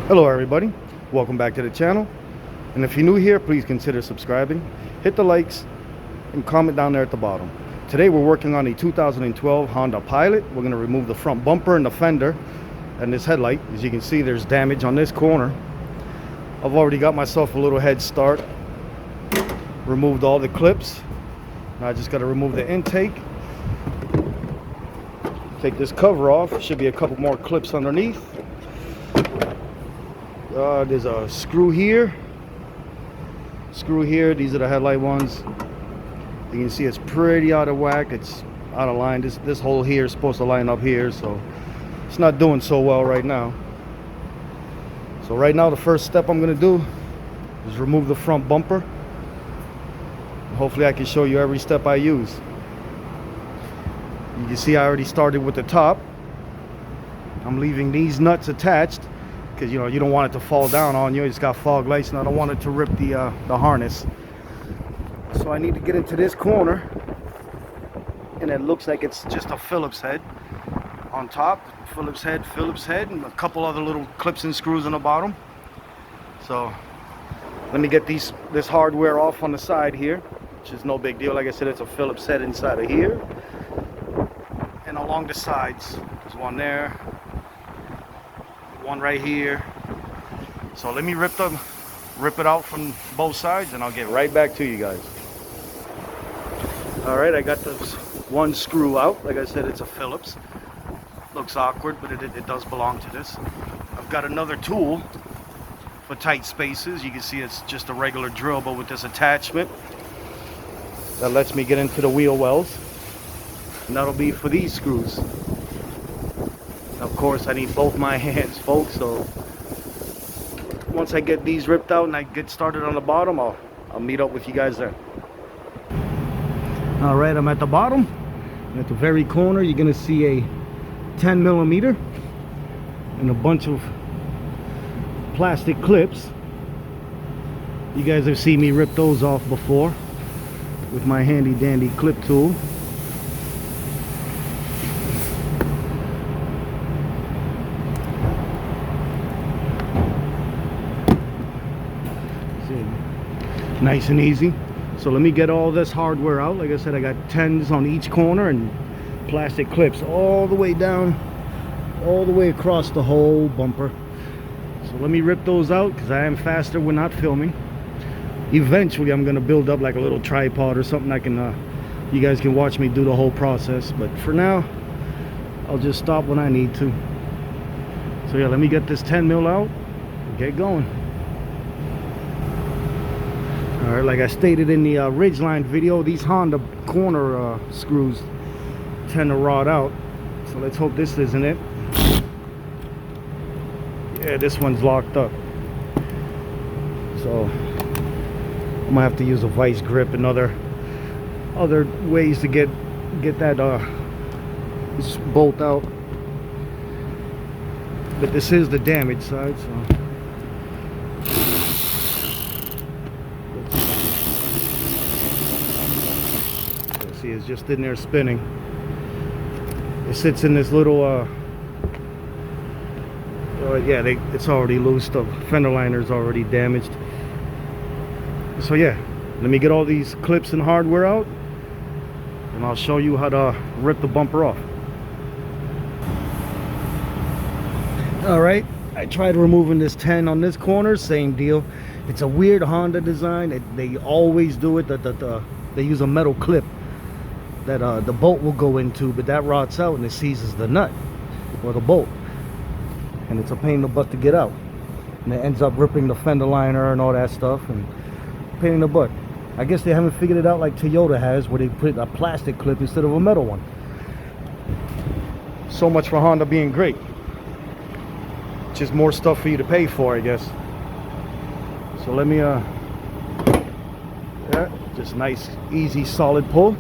Hello everybody, welcome back to the channel, and if you're new here, please consider subscribing, hit the likes, and comment down there at the bottom. Today we're working on a 2012 Honda Pilot. We're going to remove the front bumper and the fender and this headlight. As you can see, there's damage on this corner. I've already got myself a little head start, removed all the clips. Now I just got to remove the intake, take this cover off. Should be a couple more clips underneath. There's a screw here. These are the headlight ones. You can see it's pretty out of whack. It's out of line. This hole here is supposed to line up here, so it's not doing so well right now. So right now the first step I'm gonna do is remove the front bumper. Hopefully I can show you every step I use. You can see I already started with the top. I'm leaving these nuts attached because you don't want it to fall down on you. It's got fog lights and I don't want it to rip the harness. So I need to get into this corner, and it looks like it's just a Phillips head on top. Phillips head, and a couple other little clips and screws on the bottom. So let me get this hardware off on the side here, which is no big deal. Like I said, it's a Phillips head inside of here. And along the sides, there's one there, one right here. So let me rip it out from both sides, and I'll get right back to you guys. All right, I got this one screw out. Like I said, it's a Phillips. Looks awkward, but it does belong to this. I've got another tool for tight spaces. You can see it's just a regular drill, but with this attachment that lets me get into the wheel wells. And that'll be for these screws. Of course, I need both my hands, folks, so once I get these ripped out and I get started on the bottom, I'll meet up with you guys there. All right, I'm at the bottom, and at the very corner you're gonna see a 10mm and a bunch of plastic clips. You guys have seen me rip those off before with my handy dandy clip tool. Nice and easy. So let me get all this hardware out. Like I said, I got 10s on each corner and plastic clips all the way down, all the way across the whole bumper. So let me rip those out because I am faster when not filming. Eventually I'm going to build up like a little tripod or something I can you guys can watch me do the whole process, but for now I'll just stop when I need to. So yeah, let me get this 10mm out and get going. Alright, like I stated in the Ridgeline video, these Honda corner screws tend to rot out. So let's hope this isn't it. Yeah, this one's locked up. So I'm gonna have to use a vice grip and other ways to get that this bolt out. But this is the damaged side, so is just in there spinning. It sits in this little yeah, it's already loose. The fender liner's already damaged. So yeah, let me get all these clips and hardware out, and I'll show you how to rip the bumper off. All right, I tried removing this 10 on this corner. Same deal. It's a weird Honda design. They always do it. They use a metal clip that the bolt will go into, but that rots out and it seizes the nut or the bolt, and it's a pain in the butt to get out, and it ends up ripping the fender liner and all that stuff, and pain in the butt. I guess they haven't figured it out like Toyota has, where they put a plastic clip instead of a metal one. So much for Honda being great. Just more stuff for you to pay for, I guess. So let me yeah, just nice easy solid pull.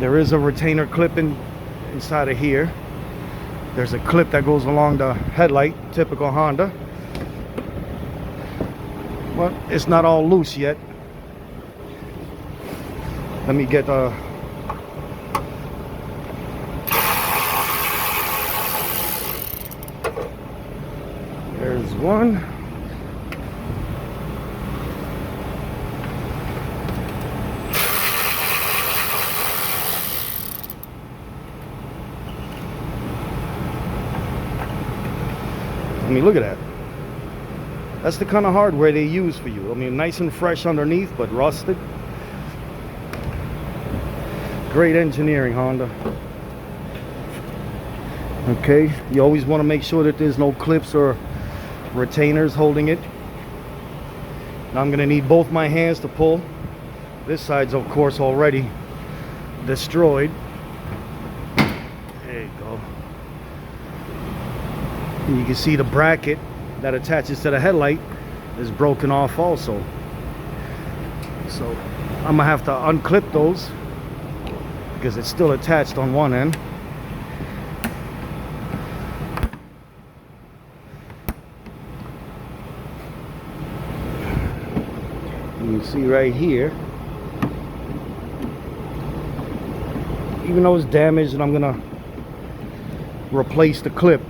There is a retainer clip inside of here. There's a clip that goes along the headlight, typical Honda. But it's not all loose yet. Let me get one. I mean, look at that. That's the kind of hardware they use for you. I mean, nice and fresh underneath, but rusted. Great engineering, Honda. Okay, you always want to make sure that there's no clips or retainers holding it. Now I'm going to need both my hands to pull. This side's, of course, already destroyed. There you go. And you can see the bracket that attaches to the headlight is broken off also. So I'm gonna have to unclip those because it's still attached on one end. You can see right here, even though it's damaged and I'm gonna replace the clip,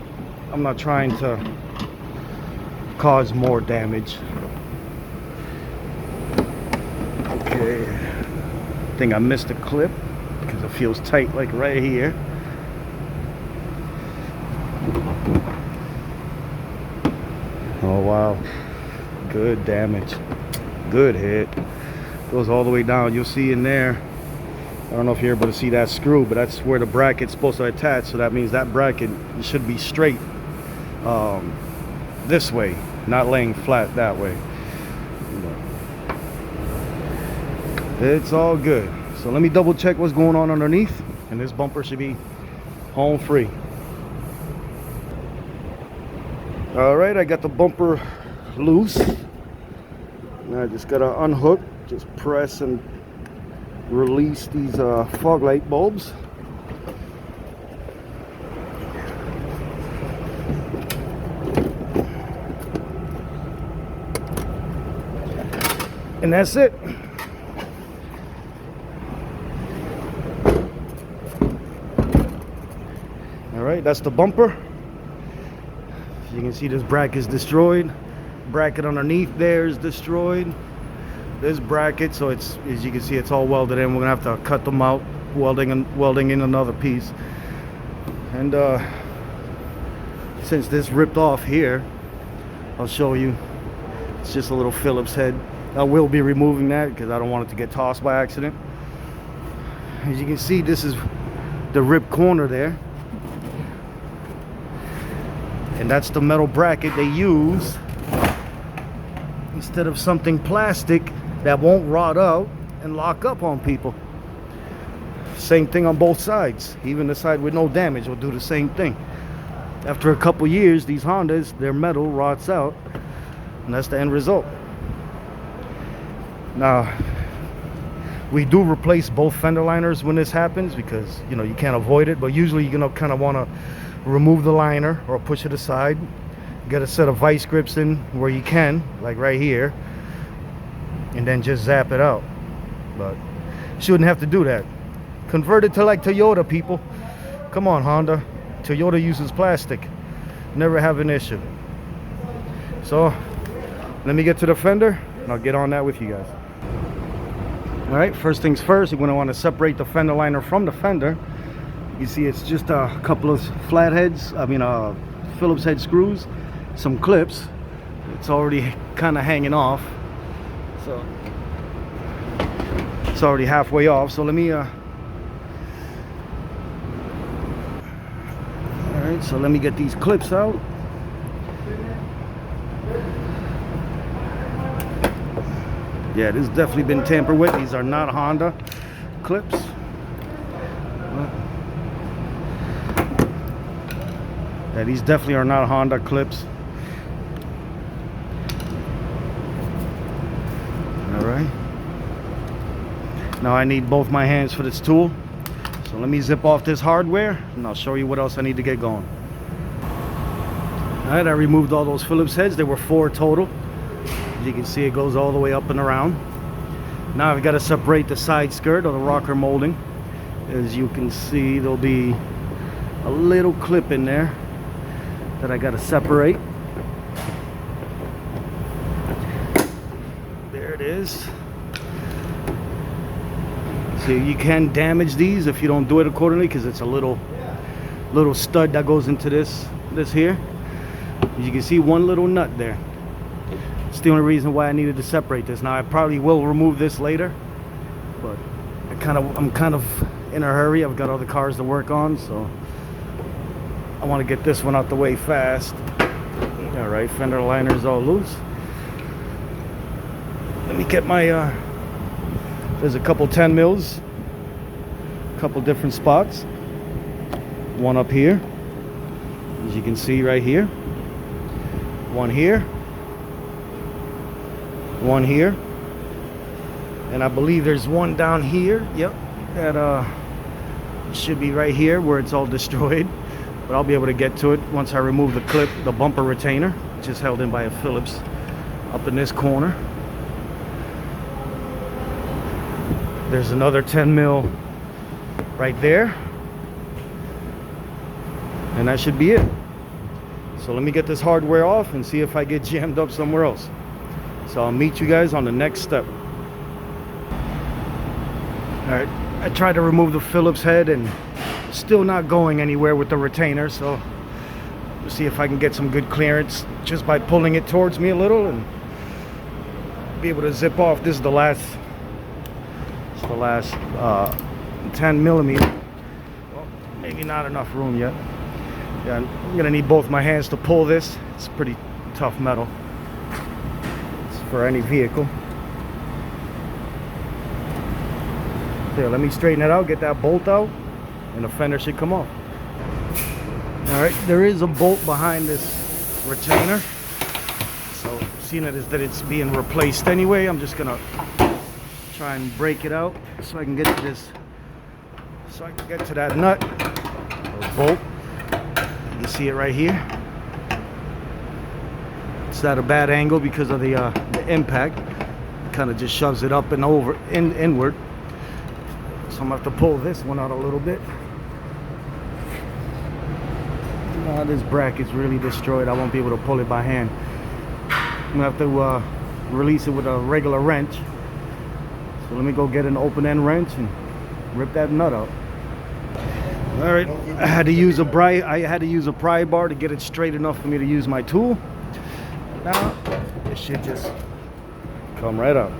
I'm not trying to cause more damage. Okay, I think I missed a clip because it feels tight, like right here. Oh wow, good damage, good hit. Goes all the way down. You'll see in there, I don't know if you're able to see that screw, but that's where the bracket's supposed to attach. So that means that bracket should be straight this way, not laying flat that way. It's all good. So let me double check what's going on underneath, and this bumper should be home free. All right, I got the bumper loose. Now I just gotta unhook, just press and release these fog light bulbs. And that's it. All right, that's the bumper. You can see this bracket is destroyed. Bracket underneath there is destroyed. This bracket, so it's, as you can see, it's all welded in. We're gonna have to cut them out, welding in another piece. And since this ripped off here, I'll show you. It's just a little Phillips head. I will be removing that because I don't want it to get tossed by accident. As you can see, this is the ripped corner there. And that's the metal bracket they use instead of something plastic that won't rot out and lock up on people. Same thing on both sides. Even the side with no damage will do the same thing. After a couple years, these Hondas, their metal rots out, and that's the end result. Now, we do replace both fender liners when this happens because, you know, you can't avoid it, but usually you're gonna kind of want to remove the liner or push it aside, get a set of vice grips in where you can, like right here, and then just zap it out. But shouldn't have to do that. Convert it to like Toyota, people. Come on, Honda. Toyota uses plastic. Never have an issue. So let me get to the fender and I'll get on that with you guys. All right, first things first, you're going to want to separate the fender liner from the fender. You see it's just a couple of flatheads, Phillips head screws, some clips. It's already kind of hanging off, so it's already halfway off. So let me all right, so let me get these clips out. Yeah, this has definitely been tampered with. These are not Honda clips. Yeah, these definitely are not Honda clips. All right. Now I need both my hands for this tool. So let me zip off this hardware and I'll show you what else I need to get going. All right, I removed all those Phillips heads. There were 4 total. As you can see, it goes all the way up and around. Now I've got to separate the side skirt or the rocker molding. As you can see, there'll be a little clip in there that I got to separate. There it is. So you can damage these if you don't do it accordingly, because it's a little stud that goes into this here. As you can see, one little nut there. It's the only reason why I needed to separate this. Now I probably will remove this later, but I'm kind of in a hurry. I've got other cars to work on, so I want to get this one out the way fast. All right, fender liner's all loose. Let me get my there's a couple 10 mils, a couple different spots. One up here, as you can see right here. One here, one here, and I believe there's one down here. Yep, that should be right here where it's all destroyed, but I'll be able to get to it once I remove the clip, the bumper retainer, which is held in by a Phillips, up in this corner. There's another 10 mil right there, and that should be it. So let me get this hardware off and see if I get jammed up somewhere else. So I'll meet you guys on the next step. All right, I tried to remove the Phillips head and still not going anywhere with the retainer, so we'll see if I can get some good clearance just by pulling it towards me a little and be able to zip off. This is the last 10 millimeter. Well, maybe not enough room yet. Yeah, I'm gonna need both my hands to pull this. It's pretty tough metal. It's for any vehicle. Here, let me straighten it out, get that bolt out, and the fender should come off. All right, there is a bolt behind this retainer. So seeing it is that it's being replaced anyway, I'm just gonna try and break it out so I can get to this, so I can get to that nut or bolt. You can see it right here. It's at a bad angle because of the impact. It kind of just shoves it up and over inward. So I'm gonna have to pull this one out a little bit. Now this bracket's really destroyed. I won't be able to pull it by hand. I'm gonna have to release it with a regular wrench. So let me go get an open end wrench and rip that nut out. All right, I had to use a pry bar to get it straight enough for me to use my tool. Now it should just come right up.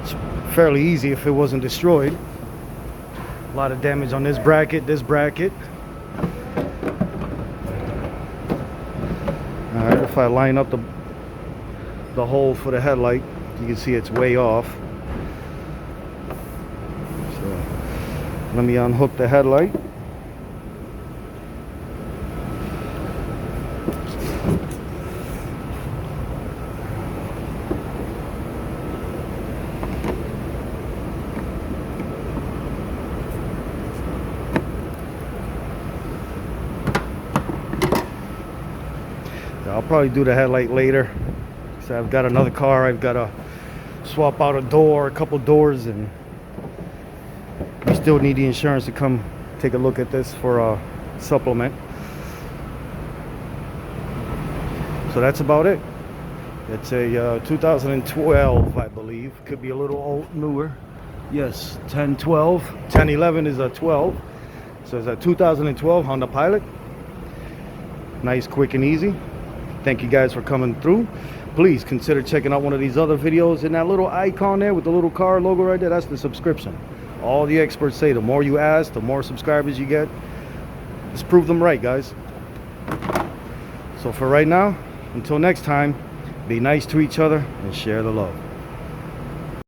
It's fairly easy if it wasn't destroyed. A lot of damage on this bracket, All right, if I line up the hole for the headlight, you can see it's way off. So let me unhook the headlight. I'll probably do the headlight later. So I've got another car. I've got to swap out a couple doors, and we still need the insurance to come take a look at this for a supplement. So that's about it. It's a 2012, I believe. Could be a little old, newer. Yes, 1012. 1011 is a 12. So it's a 2012 Honda Pilot. Nice, quick, and easy. Thank you guys for coming through. Please consider checking out one of these other videos. And that little icon there with the little car logo right there, that's the subscription. All the experts say the more you ask, the more subscribers you get. Let's prove them right, guys. So for right now, until next time, be nice to each other and share the love.